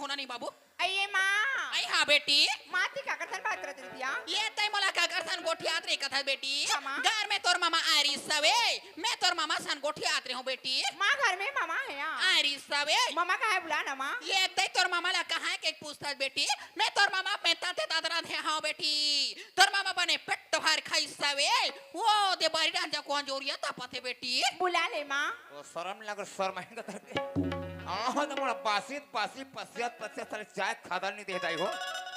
होना नहीं बाबू अये माँ आई हाँ बेटी माती का करथन बात करत दिया ये तय मला का करथन गोठियात रे कथा बेटी मामा। घर में तोर मामा आरी सवे मैं तोर मामा सन गोठियात रे हूं बेटी माँ घर में मामा है यहाँ आरी सवे मामा का है बुला ना माँ ये तय तोर मामा ला कहा है कि एक पूछताछ बेटी मैं तोर मामा पेता ते दादरा थे हाँ बेटी तोर मामा बने पेट भर खाई सवे वो दे बारी डांजा कौन जोरिया तापते बेटी बुला ले माँ तो शर्म लग शर्म है करके आह तो मोरा बासी बासी पसियत पसियत सारे चाय खादा नहीं देता हो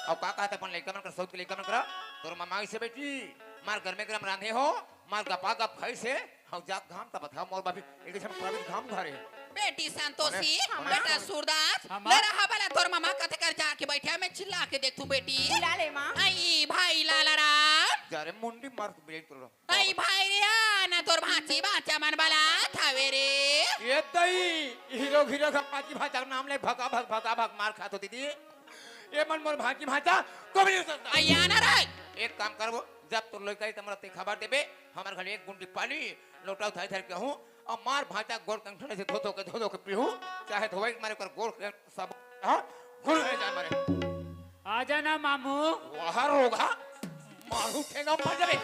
अब का कहते अपन लइका मन कर सौत के लइका मन कर तोर मामा से बेटी मार घर में गरम रांधे हो मार गपा गप खाई से हम जा घाम ता बता मोर बाबी एक हम प्राइवेट घाम घरे बेटी संतोषी अरे, बेटा सूरदास हाँ, मेरा हवाला तोर मामा कथे कर जाके बैठा मैं चिल्ला के देख तू बेटी बुला ले माँ आई भाई लाला राम जारे मुंडी मार के ब्रेक तोड़ आई भाई रे ना तोर भाची बाचा मन बला थावे रे ये दई हीरो हीरो का पाची भाचा नाम ले भगा भग मार खात होती थी ये मन मोर भाची भाचा को भी नहीं सकता आई आना रे एक काम करबो जब तोर लइका तमरा ते खबर देबे हमर घर एक गुंडी पानी लोटा उठाई धर के हूं और मार भाटा गोड़ कंठने से धो धो के पीहू चाहे धोवे मारे कर गोड़ सब हां गुल है जा मारे आजा ना मामू वहां होगा मारू ठेगा मर जाबे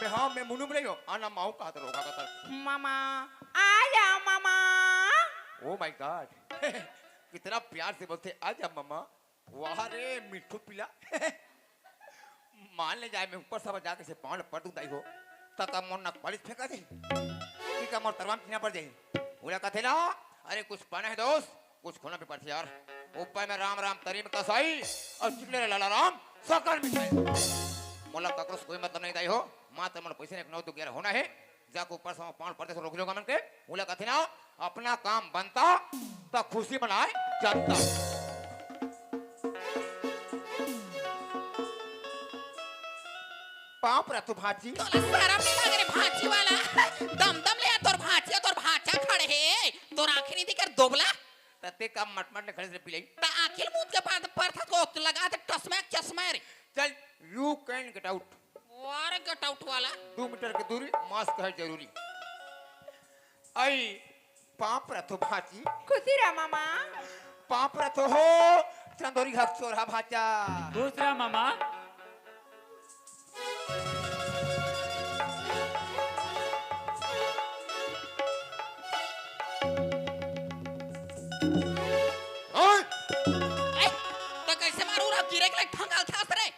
मैं हां मैं मुनु बलेयो आना माऊ का तर होगा का मामा आ जाओ मामा ओ माय गॉड कितना प्यार से बोलते आजा मम्मा वहां रे मिठू पिला मान ले जाए मैं ऊपर सब जाके से पांड पड़ दूं दाई हो तक मोर नक पालिश फेंका दे की का मोर तरवाम चिना पड़ जाए बोला कथे ना अरे कुछ पाना है दोस्त कुछ खोना पे पड़ती यार ऊपर में राम राम तरी में कसाई और चिकले लाला राम सकल मिठाई मोला ककरोस कोई मतलब नहीं दाई हो मात्र मन पैसे ने 9 तो 11 होना है जाको ऊपर से पांड पड़ते से रोक लो मन के बोला कथे ना अपना काम बनता तो खुशी मनाए जनता पाप रे तू भाची तोला शरम नहीं लग रे भाची वाला दम दम ले तोर भाचा खड़े है तोर आंखें नहीं दिखर दोबला तते का मटमट ने खड़े से पिलाई ता आखिर मुंह के पास पर था को लगा दे चश्मा रे चल यू कैन गेट आउट और गट आउट वाला 2 मीटर की दूरी मास्क है जरूरी आई पाप रे तू भाची खुशी रहा मामा पाप रे तो हो चंदोरी हक चोरा भाचा दूसरा मामा तो कैसे मारू रा गिरे के ठंगाल था रे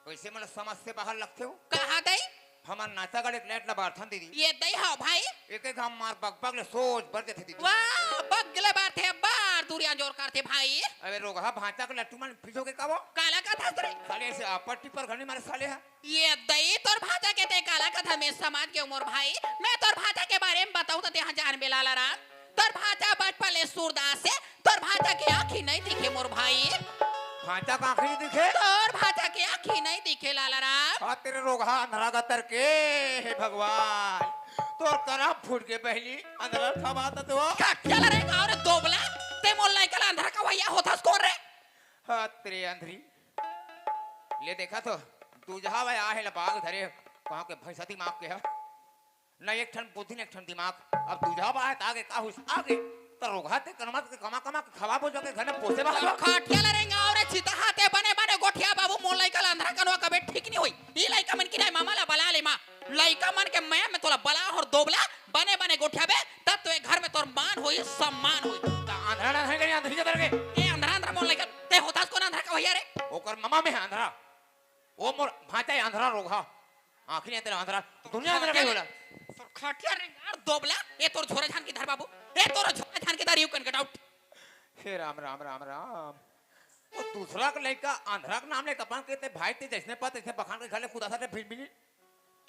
कैसे मन समझ से बाहर लगते हो कहा दई हमार नाचा गड़े लेट ना बार्थन दीदी ये दई हां भाई एक एक हम मार बग ले सोच भर देते दीदी वाह बगले बार थे बार दूरियां जोर करते भाई अबे रोगा भाचा को लट्टू मन फिजो के काबो काला का था रे साले से आपट्टी पर घनी मारे साले है ये दई तोर भाजा के ते काला कथा में समाज के उमर भाई मैं तोर भाजा के बारे में बताऊं तो यहां जान में लाला राम तोर भाजा बचपन ले सूरदास से तोर भाजा के आंखी नहीं दिखे मोर भाई भाचा का आखिरी दिखे तोर भाजा के आंखी नहीं दिखे लाला राम आ तेरे रोगा अंधरा गतर के हे भगवान तोर करा फूट के पहली अंधरा खबाता तो का चल रे और दोबला ते मोल नहीं कल अंधर का भैया होतास कौन रे हां तेरे अंधरी ले देखा तो तू जहां भाई आहे बाग धरे कहां के भैंसती माप के है न एक ठन बुद्धि न एक ठन दिमाग अब तू जहां आए आगे का हुस आगे तो रोगाते करमा के कमा के खवा बोल के घर में पोसे बा खाटिया लरेंगा और चिता हाथे बने बने गोठिया बाबू मोल नहीं कल अंधर कनवा कबे ठीक नहीं होई ई लइका मन की नहीं मामा ला बला ले मां लइका मन के मैं तोला बला और दोबला बने बने गोठिया बे तब तो घर में तोर मान होई सम्मान होई अंधरा ना है गनी अंधरी जतर के ए अंधरा मोल नहीं ते होतास कौन अंधर का भैया रे ओकर मामा में है अंधरा ओ मोर भाचा है अंधरा रोगा आखिर तेरा अंधरा दुनिया अंधरा के होला तोर खाटिया रे दोबला ए तोर झोरे झान की धर बाबू ए तोर झोरे झान की धर यू कैन गेट आउट हे राम राम राम राम वो दूसरा का लड़का आंध्रा का नाम ले कपान कहते भाई ते जैसने पात ऐसे बखान के घर ले खुदा सा फिर भी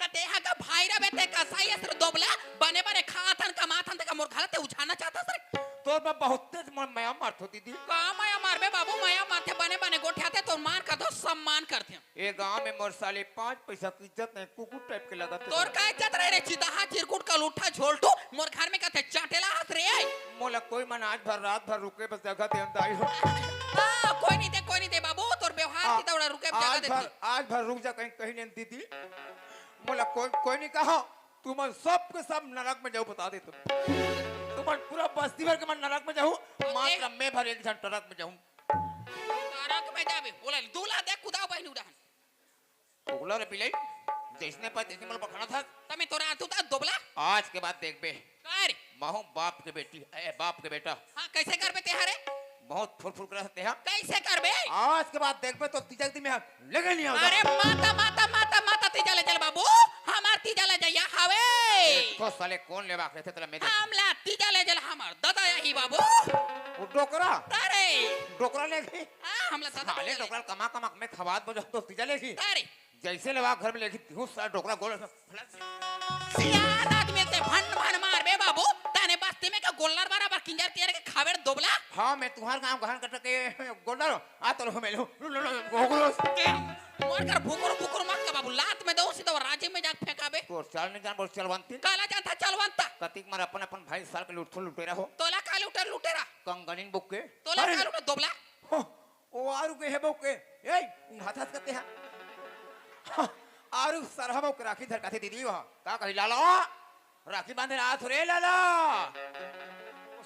ते हा का भाई रे बेटे का साई असर दोबला बने बने खातन कमाथन ते का मोर घालते उछाना चाहता सर तोर में बहुत तेज मन माया मारत होती थी का माया मारबे बाबू माया माथे बने बने गोठ्याते तो मान का दो सम्मान करते ये गांव में मोर साले 5 पैसा की इज्जत नहीं कुकुर टाइप के लगाते तोर का इज्जत रहे रे चिताहा चिरकुट का लूठा झोलटू मोर घर में कहते चाटेला हाथ रे आई मोला कोई मन आज भर रात भर रुके बस जगह दे अंदाई हो कोई नहीं दे बाबू तोर व्यवहार की दौड़ा रुके जगह देती आज भर रुक जा कहीं कहीं नहीं दीदी मोला कोई नहीं कहा तुम सब के सब नरक में जाओ बता दे तुम तो मन पूरा बस्ती भर के मन नरक में जाऊं मात्र मैं भर एक जन ट्रक में जाऊं तारक में जाबे बोला दूल्हा देख कुदाव बहिनी उड़ान ओगला रे पिले जैसने पर जैसे मन बखाना था तमे तोरा तू ता दोबला आज के बाद देख बे कर महू बाप के बेटी ए बाप के बेटा हां कैसे करबे तेहारे बहुत फुल फुल कर सकते हैं कैसे करबे आज के बाद देख बे तो तीजा दी में लगे नहीं होगा अरे माता माता माता माता तीजा ले चल बाबू हमार तीजा ले जाया हवे को साले कौन लेवा रहे थे तेरा मैं हमला तीजा ले चल हमार दादा यही बाबू वो डोकरा अरे डोकरा ले गई हमला दादा साले डोकरा कमा कमा में खवात बजा तो तीजा ले गई अरे जैसे लेवा घर में ले गई हूं साला डोकरा गोल सियार आदमी ते भन भन मार बे बाबू ताने बस्ती में का गोल्लर बराबर किंजर तेरे के खावेड़ दोबला हां मैं तुम्हार काम गहन कट के गोल्डर आ तो मैं लो गोगलो मार कर भुकुर भुकुर मत का बाबू लात में दो सीधा राजे में जाके फेंकाबे तो चल नहीं जान बोल चलवंती काला जानता चलवंता कतिक मार अपन अपन भाई साल के लुटेरा हो तोला काल उठर लुटेरा कंगनिन बुक के तोला काल उठर दोबला ओ आरु के है बुक के ए हाथ हाथ करते हैं आरु सरहबो के राखी धरकाते दीदी वहां का कहि लाला राखी बांधे हाथ रे लाला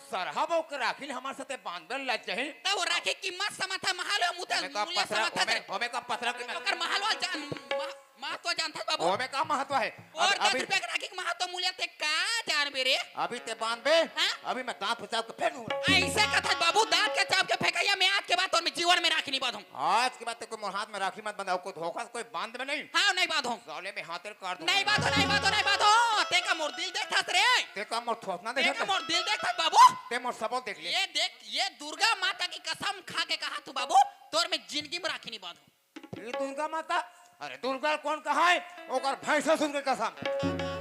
सरहबो के राखी हमार साथे बांधल ला चाहे तब राखे कीमत समता महल मुता हमें का मूल्य पथरा समता हमें का पथरा के ओकर महल वाल जान महत्व जानता बाबू हमें का महत्व है और 10 अभी रुपए के राखी के महत्व मूल्य ते का जान बे रे अभी ते बांध बे हाँ? अभी मैं दांत फसाब के फेंक दूंगा ऐसे कथा बाबू दांत के चाप के फेंकाया मैं आज के बाद और मैं जीवन में राखी नहीं बांधूं आज के बाद ते कोई मोर हाथ में राखी मत बंधाओ को धोखा से कोई बांध में नहीं हां नहीं बांधूं साले में हाथ काट दूंगा नहीं बांधो नहीं बांधो नहीं बांधो ते का मोर दिल देखता रे ते का मोर थोपना ते देखा का मोर दिल देखता बाबू ते मोर सबो देख ले ये देख ये दुर्गा माता की कसम खा के कहा तू बाबू तोर में जिंदगी में राखी नहीं बांधूं ये दुर्गा माता अरे दुर्गा कौन कहा है ओकर भैंसा सुन के कसम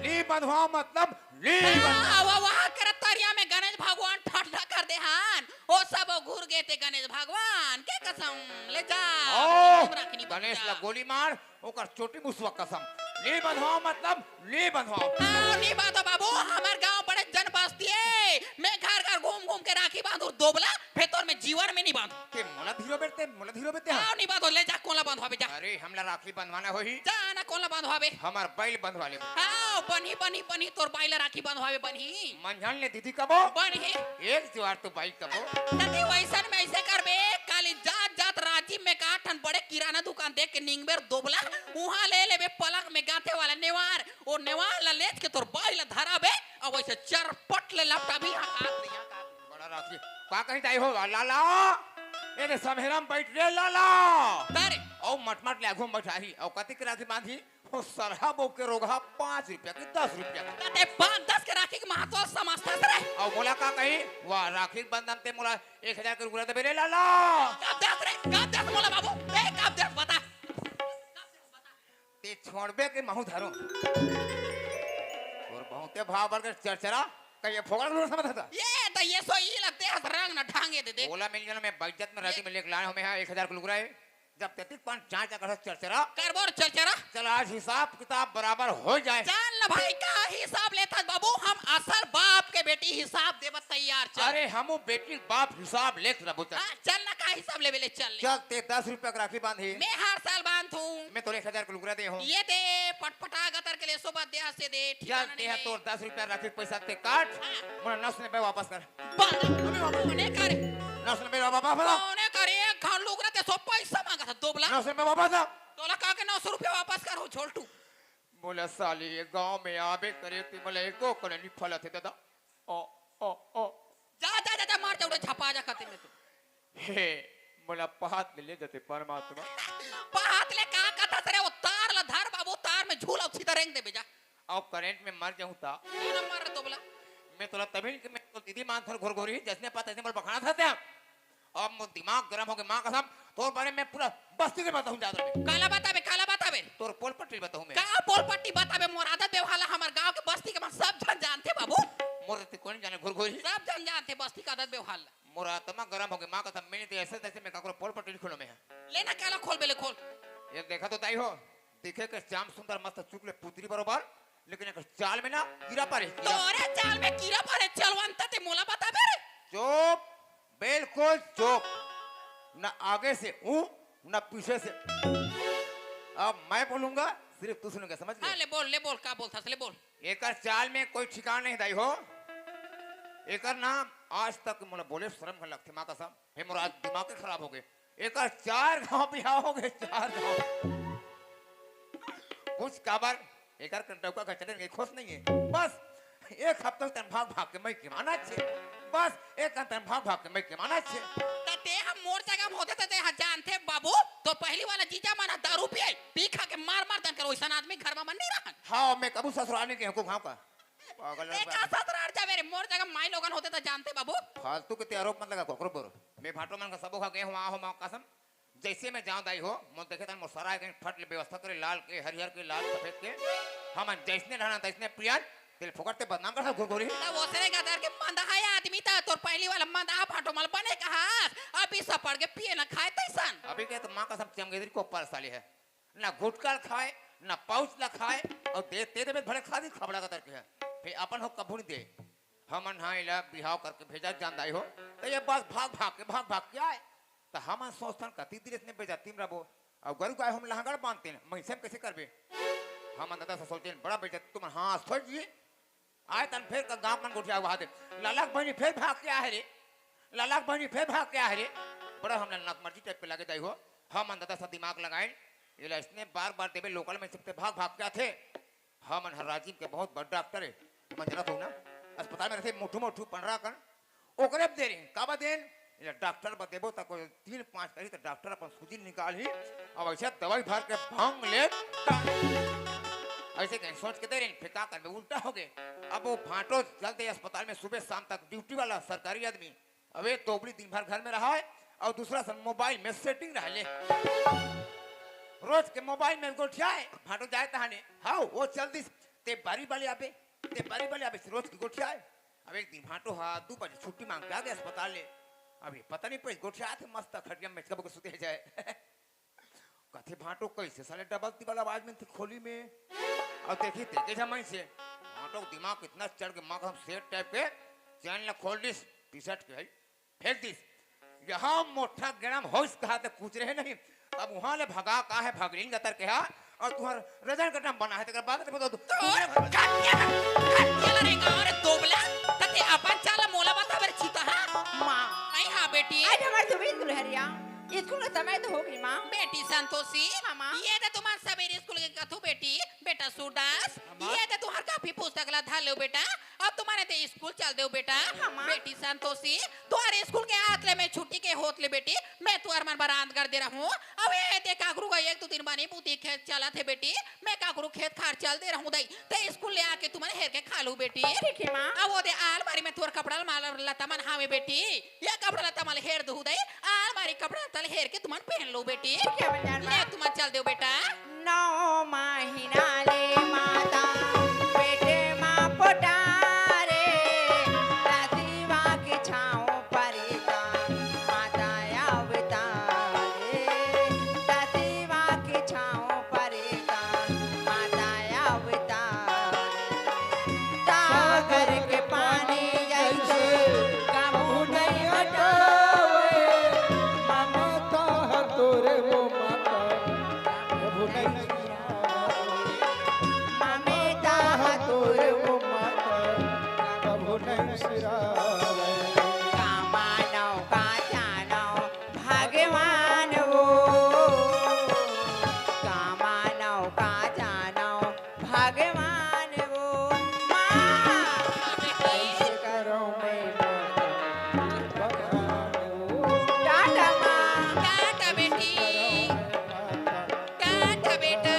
ली बंधवा मतलब ली बंधवा वाह वाह कर तरिया में गणेश भगवान ठंडा कर दे हान ओ सब घुर गए थे गणेश भगवान के कसम ले जा ओ गणेश ला गोली मार ओकर छोटी मुसवा कसम ली बंधवा मतलब ली बंधवा नहीं बातो बाबू हमार गांव बड़े जन बस्ती है मैं घर घर घूम घूम के राखी बांधू दोबला फिर तोर में जीवन में नहीं बांधू ते मोला धीरो बेटे नहीं बातो ले जा कोला बांधवाबे जा अरे हमला राखी बंधवाना होई जा ना कोला बांधवाबे हमार बैल बंधवा ले हां बनी बनी बनी तोर बाइला राखी बांधवाबे बनी मंझन ले दीदी कबो बनी एक जुआर तो बाइक कबो तती वैसन में ऐसे करबे काली जात जात राजीव में काठन बड़े किराना दुकान देख के निंगबेर दोबला वहां ले लेबे पलक में गाते वाला नेवार और नेवार ला लेच के तोर बाइला धराबे और वैसे चरपट ले लपटा भी बड़ा राखी का कहीं जाई हो लाला एने सभेरम बैठ रे लाला तारे औ मटमट ले घूम बैठाही औ कति के राखी बांधी ओ सरहा बो के रोगा 5 रुपया की 10 रुपया तते 5-10 के राखी के महत्व समझता रे औ मोला का कही वाह राखी बंधन ते मोला 1000 के रुपया दे रे लाला कब दस मोला बाबू ए कब दस बता ते छोड़बे के महू धरो और बहुते भाव बढ़ के चरचरा कहीं फोगड़ लोग समझ था ये तो ये सो ये लगते हैं रंग ना ढांगे दे बोला मिल जाना मैं बजट में राजी में लेके लाए हमें 1000 के लुगरा है जब 33.5 का चरचरा करबोर चरचरा चल आज हिसाब किताब बराबर हो जाए जान ल भाई का हिसाब लेता बाबू हम असल बाप के बेटी हिसाब देब तैयार चल अरे हमू बेटी बाप हिसाब लेख रहा बुता चल ना का हिसाब लेवे ले चल चल ते 10 रुपया का राखी बांधी मैं हर साल बांधू मैं तो 1000 के लुगरा दे हूं ये दे पटपटा गतर के लिए सुबह दे से दे चल ते है तो 10 रुपया राखी पैसा ते काट मोला 9 रुपया वापस कर बांध ने करे 9 रुपया वापस दो ने करे खान लुगरा ते सो पैसा मांगा था दोबला 9 रुपया वापस दो तोला का के 900 रुपया वापस कर हो छोलटू बोला साली ये गांव में आबे करे ती बोले एको करे नहीं फला थे दादा ओ ओ ओ जा जा जा, जा मार जाऊडे छपा जा खाते में तू हे बोला पहात ले जाते परमात्मा पहात ले का कथा सरे वो तार ला धार बाबू तार में झूला सीधा रेंग दे बेजा और करंट में मर जाऊं ता ना मार दोबला मैं तोला तभी कि मैं तो दीदी मान थर घोरघोरी जैसे पता ऐसे बोल बखाना था त्या अब मो दिमाग गरम हो गया मां कसम तोर बारे में पूरा बस्ती के बताऊं ज्यादा में काला बताबे तोर पोल पट्टी बताऊं मैं का पोल पट्टी बताबे मोर आदत व्यवहार हमार गांव के बस्ती के सब जन जानते बाबू मोर ते कौन जाने घोरघोरी सब जन जानते बस्ती का आदत व्यवहार मोर आत्मा गरम हो गया मां कसम मैंने तो ऐसे तैसे में काकरो पोल पट्टी खोलो में लेना काला खोल बेले खोल ये देखा तो ताई हो देखे के श्याम सुंदर मस्त चुकले पुत्री बरोबर लेकिन एक चाल में ना गिरा पारे तोरे चाल में कीड़ा पड़े चलवंत ते मोला बताबे रे चुप बिल्कुल चुप ना आगे से हूं ना पीछे से अब मैं बोलूंगा सिर्फ तू सुनेगा समझ हां गया ले बोल का बोलता ले बोल एक चाल में कोई ठिकाना नहीं दाई हो एकर नाम आज तक मोला बोले शर्म कर लगथे माँ कसम हे मोर आज दिमाग के खराब हो गए एकर 4 गांव बिहाव हो गए 4 गांव कुछ काबर एकर कंटौका का चले के खुश नहीं है बस एक हफ्ता तन भाग भाग के मैं के माना छे बस एक तन भाग भाग के मैं के माना छे ते हम मोर जगह में होते ते जानते बाबू तो पहली वाला जीजा माना दारू पिए पी खा के मार मार दन कर वैसा आदमी घर में मन नहीं रहा हाँ मैं कबू ससुराल के हको गांव का पागल एक ससुराल जा मेरे मोर जगह माई लोगन होते तो जानते बाबू फालतू के आरोप मत लगा कोकरो पर मैं भाटो मन का सबो खा गए हुआ हो मां कसम जैसे मैं जाऊं दाई हो मोर देखे तन मोर सराय के फट ले व्यवस्था करे लाल के हरिहर के लाल सफेद के हम जैसने रहना तैसने प्रियन तेल फोकट ते बदनाम कर घुरघुरी तो वो सरे गदर के मंदा है आदमी ता तोर पहली वाला मंदा फाटो मल बने कहा अभी सब पड़ के पिए ना खाए तैसन अभी के तो मां कसम चमगेदरी को ऊपर साली है ना गुटका खाए ना पाउच ला खाए और दे तेरे में भले खा दी खबड़ा का तरके है फिर अपन हो कबू नहीं दे हमन हाँ इला बिहाव करके भेजा जानदाई हो तो ये बस भाग भाग के आए तो हम सोचतन कति दिन इसने बेजाती रबो और गरु गाय हम लहंगड़ बांधते हैं मैसे कैसे करबे हम दादा से सोचते हैं बड़ा बेइज्जत तुम हाँ छोड़ दिए आए तन फिर का गांव मन गोठिया हुआ दे लालक बहनी फिर भाग के आए रे लालक बहनी फिर भाग के आए रे बड़ा हमने नाक मर्जी टाइप पे लगे दाई हो हम दादा सा दिमाग लगाए ये इसने बार बार देवे लोकल में सकते भाग भाग के थे हम हर राजीव के बहुत बड़ा डॉक्टर है तुम जनत हो ना अस्पताल में रहते मोटू मोटू पंडरा कर ओकरे दे रहे काबा देन ये डॉक्टर बतेबो तक 3-5 करी तो डॉक्टर अपन सूजी निकाल ही अब ऐसे दवाई भर के भांग ले ऐसे कहीं सोच के दे रहे फिर क्या कर उल्टा हो गए अब वो फाटो चलते अस्पताल में सुबह शाम तक ड्यूटी वाला सरकारी आदमी अब एक तोबड़ी दिन भर घर में रहा है और दूसरा सन मोबाइल में सेटिंग रह ले रोज के मोबाइल में गोठिया है फाटो जाए तहाने हाँ वो चल दिस ते बारी वाले आबे रोज की गोठिया है अब एक दिन फाटो हाँ 2 बजे छुट्टी मांग के आ गए अस्पताल ले अभी पता नहीं पड़ी गोठिया थे मस्त खटिया में कब सुते जाए कथे भाटो कैसे साले डबलती वाला आवाज में थी खोली में और देखी देखे जमाई से भाटो दिमाग इतना चढ़ के माँ हम सेट टाइप के चैन ला खोल दिस टी-शर्ट के फेंक दिस यहाँ मोटा गरम होश कहा तो पूछ रहे नहीं अब वहां ले भगा का है भगरीन गतर के हा और तुम्हार रजन का नाम बना है तेरा बात बता दो चला रे गांव रे दोबला तते अपन चाला मोला बता बर चीता है माँ आई हां बेटी आज हमारे सुबह स्कूल है रिया स्कूल का समय तो हो गई माँ बेटी संतोषी मामा। ये तो तुम्हार सवेरे स्कूल के कथू बेटी बेटा सूरदास ये तो तुम्हार काफी पुस्तक ला था लो बेटा अब तुम्हारे ते स्कूल चल दो बेटा मामा। बेटी संतोषी तुम्हारे स्कूल के आतले में छुट्टी के होतले बेटी मैं तुअर मन बरांद कर दे रहा हूँ अब ये ते काकरू का 1-2 दिन बानी पूती खेत चला थे बेटी मैं काकरू खेत खार चल दे रहा हूँ दई ते स्कूल ले आके तुम्हारे हेर के खा लू बेटी ठीक है माँ अब वो दे आलमारी में तुअर कपड़ा माल लता मन हावे बेटी ये कपड़ा लता माल हेर दू दई आलमारी कपड़ा तल हेर के तुमन पहन लो बेटी ठीक है बंजार ले माँ तुमन चल दो बेटा 9 महीना ले माता बेटे माँ पोटारे राजीवा के छाँव परिता माता अवतारे राजीवा के छाँव परिता माता अवतारे सागर के पानी जैसे काबू नहीं हटावे ममता है तोरे वो माता प्रभु नहीं ममता तोरे वो माता प्रभु नहीं सिरावे कामानौ का जानो भगवान वो कामानौ का जानो भगवान वो माँ ऐसे करो मैं माता भगवान वो टाटा माँ टाटा बेटी टाटा बेटा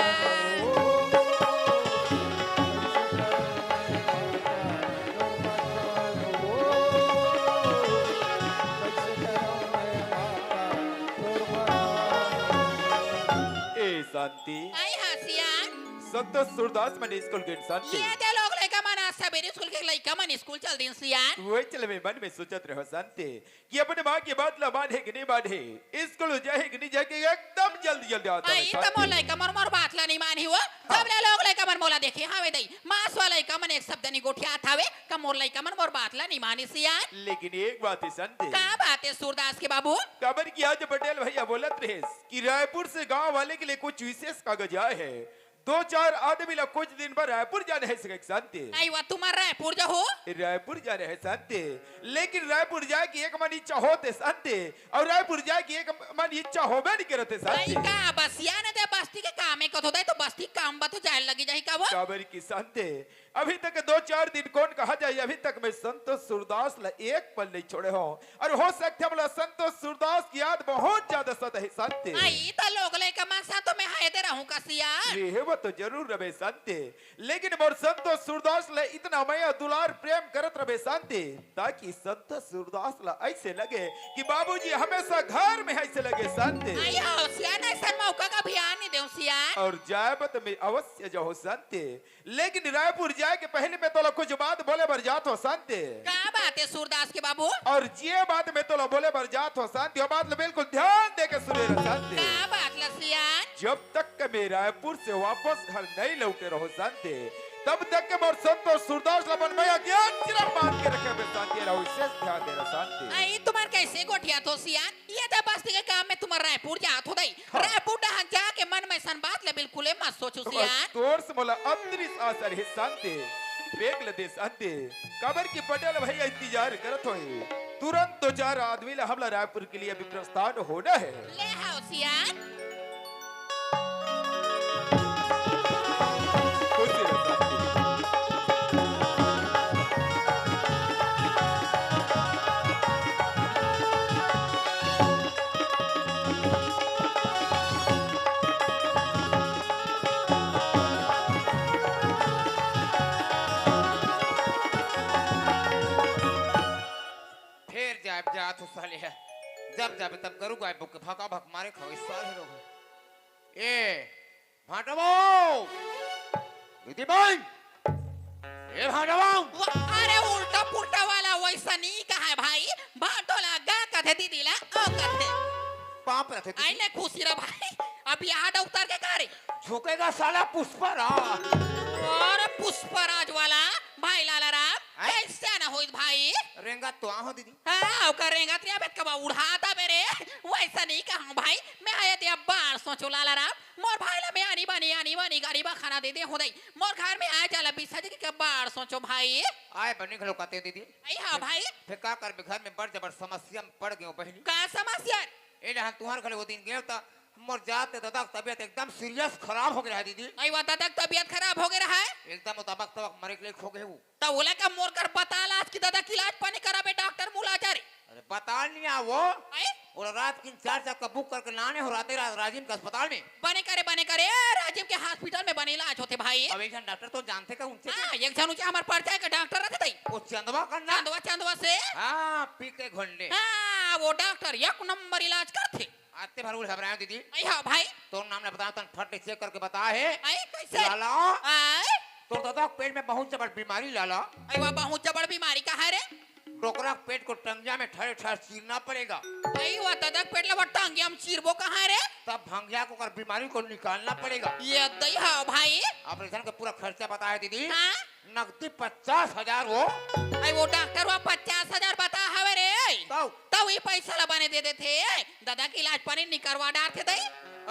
ए शांति आई हसियान संतोष सूरदास मन स्कूल के शांति ये ते लोग लइका मन आज सवेरे स्कूल के लइका मन स्कूल चल दिन सियान वही चले में मन में सोचत रहो शांति कि अपने माँ की बात ला बांधे कि नहीं बांधे स्कूल जाए कि नहीं जाके एकदम जल्दी जल्दी आता है आई त मोर लइका मन मोर बात ला नहीं मानी हुआ सब ले लोग लइका मन मोला देखे हावे दई मास वाला लइका मन एक शब्द नहीं गोठिया थावे का मोर लइका मन मोर बात ला नहीं मानी सियान लेकिन एक बात है शांति का बात है सूरदास के बाबू खबर की आज पटेल भैया बोलत रहे कि रायपुर से गांव वाले के लिए कुछ विशेष कागज आए हैं दो चार आदमी लोग कुछ दिन पर रायपुर जाने हैं सके शांति आई वा तुम्हारा रायपुर जो हो रायपुर जा रहे हैं शांति लेकिन रायपुर जाए की एक मन इच्छा होते शांति और रायपुर जाए की एक मन इच्छा होबे नहीं करते आई शांति का बसिया ने दे बस्ती के काम में कथो दे तो बस्ती काम बा तो जाए लगी जाही का वो काबर की शांति अभी तक दो चार दिन कौन कहा जाए अभी तक मैं संतोष सूरदास ला एक पल नहीं छोड़े हो और हो सकते हम संतोष सूरदास की याद बहुत ज्यादा सदा है शांति आई तो लोग ले कमा सा तो मैं हाय दे रहूं कसिया ये वो तो जरूर रहे शांति लेकिन मोर संतोष सूरदास ले इतना मैं दुलार प्रेम करत रहे शांति ताकि संतोष सूरदास ला ऐसे लगे कि बाबूजी हमेशा घर में ऐसे लगे शांति आई हो सिया ने सन मौका का ध्यान नहीं देऊ सिया और जाए तो मैं अवश्य जाओ शांति लेकिन रायपुर जाए के पहले मैं तो कुछ बात बोले बर जात हो शांति का बात है सूरदास के बाबू और ये बात मैं तो बोले बर जात हो शांति वो बात बिल्कुल ध्यान दे के सुने रहो शांति का बात लसिया जब तक के मैं रायपुर से वापस घर नहीं लौटे रहो शांति तब तक के मोर संतोष सूरदास लबन मैं ज्ञान चिरम बांध के रखे मैं शांति रहो विशेष ध्यान दे रहा शांति आई तुम्हार कैसे गोठिया तो सिया ये तो बस्ती के काम में तुम्हार रायपुर जात हो दई रायपुर डहां जाके मन में सन बात ले बिल्कुल मत सोचो सिया तोर से मोला अंतरिक्ष आसर है शांति बेग ले दे शांति कबर की पटेल भैया इंतजार करत होई तुरंत दो चार आदमी ला हमला रायपुर के लिए अभी प्रस्थान होना है ले हाउ सिया खुश रहो शांति फिर जाए जा तो साले है जब जाबे तब करू गाय बुक भका भक मारे खाओ इस साल है लोग ए भाटवो दीदी भाई ए भाटवो अरे उल्टा पुल्टा वाला वैसा नहीं कहा है भाई बाटो लगा कथे दीदी ला ओ कथे पाप रखे आई ने खुशी रे भाई अब यहाँ उतर के करे झुकेगा साला पुष्परा और पुष्पराज वाला भाई लाला राम हैं? ऐसा ना होई भाई रेंगा तो आहो दीदी हाँ करेंगा तेरा बेट कबा उड़ाता मेरे वैसा नहीं कहा भाई मैं आया ते बार सोचो लाला राम मोर भाई ला मैं आनी बानी गाड़ी बा खाना दे दे हो दई मोर घर में आए चला बीसा जी के बार सोचो भाई आए बने खलो कहते दीदी आई हाँ भाई फिर का कर घर में बड़ जबर समस्या में पड़ गयो बहनी का समस्या ए ना तुहार खले वो दिन गयो त मोर जाते दादा तबीयत एकदम सीरियस खराब हो गया है दीदी आई वाता तक तबीयत खराब हो गया रहा है एकदम तबक तबक मरे के लिए खो गए वो तो बोला का मोर कर पता आज की दादा की इलाज पानी कराबे डॉक्टर मुलाचारी अरे बता नहीं आ वो आई और रात की 4 का बुक करके लाने हो रात राजीव के अस्पताल में बने करे राजीव के हॉस्पिटल में बने इलाज होते भाई अब एक जन डॉक्टर तो जानते का उनसे हाँ एक जन ऊंचे हमारे परिचय का डॉक्टर रहते थे वो चंदवा करना चंदवा से हाँ पी के घोंडे हाँ वो डॉक्टर एक नंबर इलाज करते आते भर घबराए दीदी आई हाँ भाई तो नाम ने बताया तन फट चेक करके बता है आई कैसे लाला आई तो दादा पेट में बहुत जबर बीमारी लाला आई वह बहुत जबड़ बीमारी का है रे टोकरा पेट को टंगिया में ठहरे ठहर चीरना पड़ेगा आई वह दादा पेट लगा टांगे हम चीरबो कहाँ है रे तब भंगिया को कर बीमारी को निकालना पड़ेगा ये दई हाँ भाई ऑपरेशन का पूरा खर्चा बताया दीदी हाँ नकदी 50,000 हो आई वो डॉक्टर वह 50,000 बता हवे रे तो तब ये पैसा ला बने दे देते दादा की इलाज पानी निकलवा डालते थे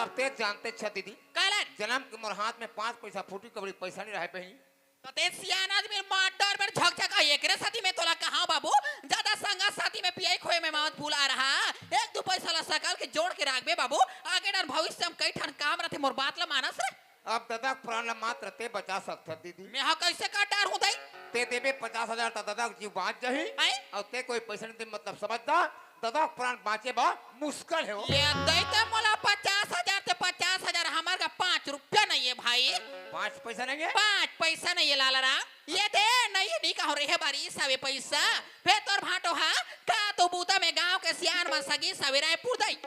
अब ते जानते छ दीदी कलन जन्म के मोर हाथ में 5 पैसा फूटी कबड़ी पैसा नहीं रहे बहनी तो ते सियान आदमी मार में झकझका एकरे साथी में तोला कहां बाबू ज्यादा संगा साथी में पियाई खोए में मत भूला रहा एक दो पैसा ला सकल के जोड़ के राखबे बाबू आगे डर भविष्य में कई ठन काम रहते मोर बात ला मानस रे अब दादा प्राण मात्र ते बचा सकता दीदी मैं हा कैसे का डर हूं दई ते देबे 50,000 ता दादा जीव बाँच जाही आई और ते कोई पैसा नहीं दे मतलब समझदा दादा प्राण बाँचे बा मुश्किल है वो ये दई ते मोला 50,000 ते 50,000 हमार का 5 रुपया नहीं है भाई 5 पैसा नहीं है 5 पैसा नहीं है लाला राम ये दे नहीं कहो रे बारी सवे पैसा फे तोर भाटो हा का तो बूता में गांव के सियान में सगी सवेराय पुदई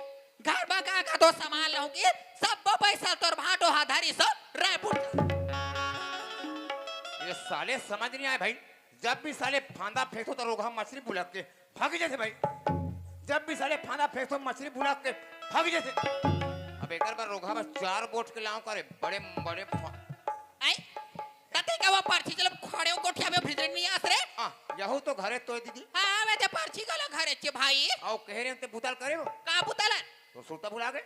घर बका का तो सामान लहूंगी सब पैसा तोर भाटो हा धारी सब रायपुर ये साले समझ नहीं आए भाई जब भी साले फांदा फेंको तो रोगा मछली बुलक के भाग जैसे भाई जब भी साले फांदा फेंको मछली बुलक के भाग जैसे अब एक बार रोगा बस 4 बोट के लाऊं करे बड़े बड़े आई तते का वो पर्ची चलो खड़े हो गोठिया में भीतर नहीं आस रे यहू तो घरे तो दीदी हां वे ते पर्ची का घरे छे भाई आओ कह रहे ते बुताल करे वो का पुतला तो सुलता भुला गए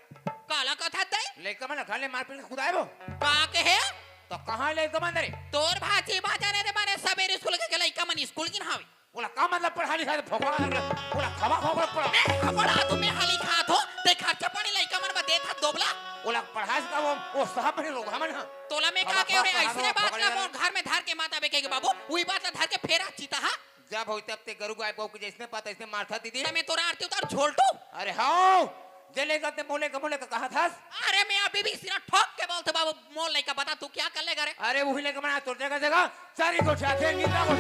काला कथा तई लड़का मन घर ले मार पीट के खुदाए वो का के है तो कहाँ लड़का मन रे तोर भाची बाजाने रे माने सवेरे स्कूल के लइका मन स्कूल किन हावे बोला का मतलब पढ़ा लिखा तो भगवान बोला खवा खवा पढ़ा बड़ा तुम्हें हाली खात हो ते खर्चा पानी लइका मन बा देत हा दोबला बोला पढ़ास का वो साहब बने लोग हमन हां तोला में का के रे ऐसने बात का मोर घर में धार के माता बेके के बाबू वही बात ला धार के फेरा चीता हा जब होई तब ते गरु गाय बहू के जैसने पाता इसने मारता दीदी मैं तोरा आरती उतार झोलटू अरे हां जले का ते मोले का कहा था अरे मैं अभी भी सिरा ठोक के बोलते बाबू मोल लइका बता तू क्या कर लेगा रे अरे वही लेके मैं तोड़ देगा जगह सारी को चाहते नींदा को